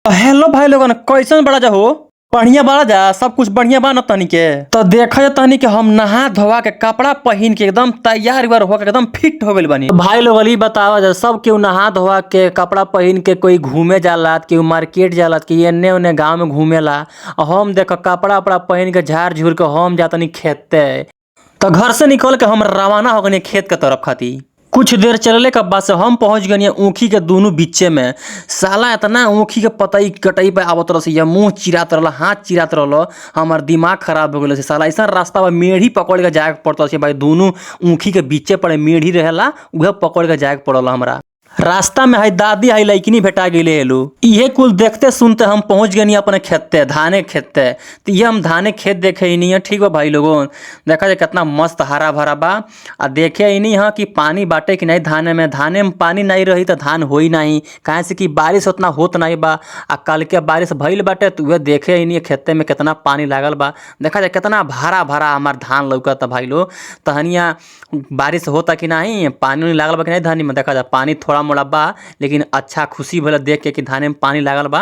Hello भाई लोगन, कैसन बड़ा जा हो? बढ़िया बड़ा जा, सब कुछ बढ़िया बा न तनी के। तो देखा जा तनी के हम नहा धोवा के कपड़ा पहन के एकदम तैयार हो के एकदम फिट हो गइल बानी। तो भाई लोग ई बतावा जा, सब केहू नहा धोवा के कपड़ा पहन के कोई घूमे जाला, केहू मार्केट जाला, कि एने ओने गांव में घूमेला। हम देखो कपड़ा उपड़ा पहन के झाड़ झूर के हम जातनी खेते। तो घर से निकल के हम रवाना हो गए खेत के तरफ खाती। कुछ देर चलने के बाद से हम पहुंच गए ऊखी के दोनों बीचे में। साला इतना ऊखी के पतई कटई पे आवत रह से मुंह चिरात रहा, हाथ चिरात रहा, हमार दिमाग खराब हो गए। साला ऐसा रास्ता में मेढ़ी पकड़ के जाए पड़ता है भाई। दोनों ऊखी के बीचे पड़े मेढ़ी रहेला, वह पकड़ के जाए पड़ल हमरा। रास्ता में है दादी है लैकनी भेटा गई हेलो। इहे कुल देखते सुनते हम पहुंच गए अपने खेते, धाने खेते। तो ये हम धाने खेत देखे ही नहीं है। ठीक बा भाई लोगों, देखा जाए कितना मस्त हरा भरा बा। आ देखे ही नहीं है कि पानी बाटे कि नहीं धाने में। धाने में पानी नहीं रही तो धान हो ही नहीं, कहे से कि बारिश उतना होत नहीं बा। आ कल के बारिश भइल बाटे तो वह देखे ही नहीं खेते में कितना पानी लागल बा। देखा जाए कितना भरा भरा हमार धान लौकता भाई लोग। तहनिया बारिश होता कि नहीं, पानी लागल बा कि नहीं धानी में। देखा जाए पानी थोड़ा मोड़ा बा, लेकिन अच्छा खुशी भला देख के कि धाने में पानी लागल बा।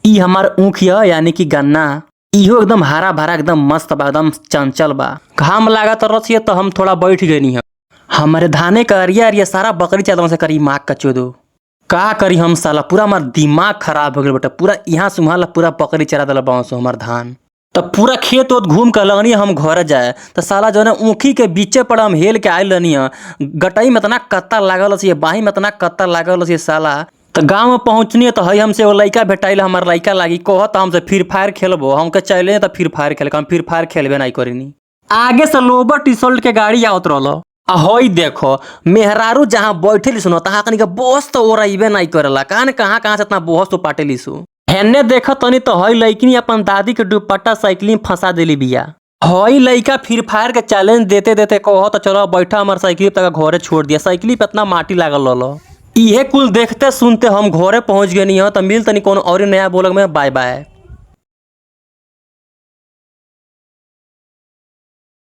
ई हमार ऊख यानी कि गन्ना, इहो एकदम हरा भरा एकदम मस्त बा, एकदम चंचल बा। घाम लागत रही तो हम थोड़ा बैठ गई है। हमारे धाने का अरिया अरिया सारा बकरी चादर से करी माँ का चोदो। का करी हम साला, पूरा हमार दिमाग खराब हो गया बेटा। पूरा यहाँ से वहाँ पूरा बकरी चरा दिला बाँस हमार धान। तो पूरा खेत ओत घूम कर लगनी हम घर जाए तो साला जो है ऊखी के बीचे पर हम हेल के आयल रहनी है। गटई में इतना कत्ता लागल से, बाही में इतना कत्ता लागल से साला। तो गाँव में पहुँचनी तो है हमसे वो लड़का भेटाइल, हमार लड़का लागी कहत हमसे फ्री फायर खेलबो। हमके चले तो फ्री फायर खेल, हम फ्री फायर खेलबे नहीं करेनी। आगे से लोबर टी शर्ट के गाड़ी आवत रहलो। हई देखो मेहरारू जहाँ बैठे सुनो तहाँ कनी के बस तो ओरइबे नहीं करेला। कहाँ से इतना बहस तो पाटेली सु। हेने देखा तनी तो हई लड़की अपन दादी के दुपट्टा साइकिल में फंसा देली बिया। हई लड़का फ्री फायर के चैलेंज देते देते कहो तो चलो बैठा हमार साइकिल तक घरे छोड़ दिया। साइकिल पे इतना माटी लागल रहो। इहे कुल देखते सुनते हम घरे पहुंच गए। तो मिल तनी कोनो और नया बोलग में। Bye by.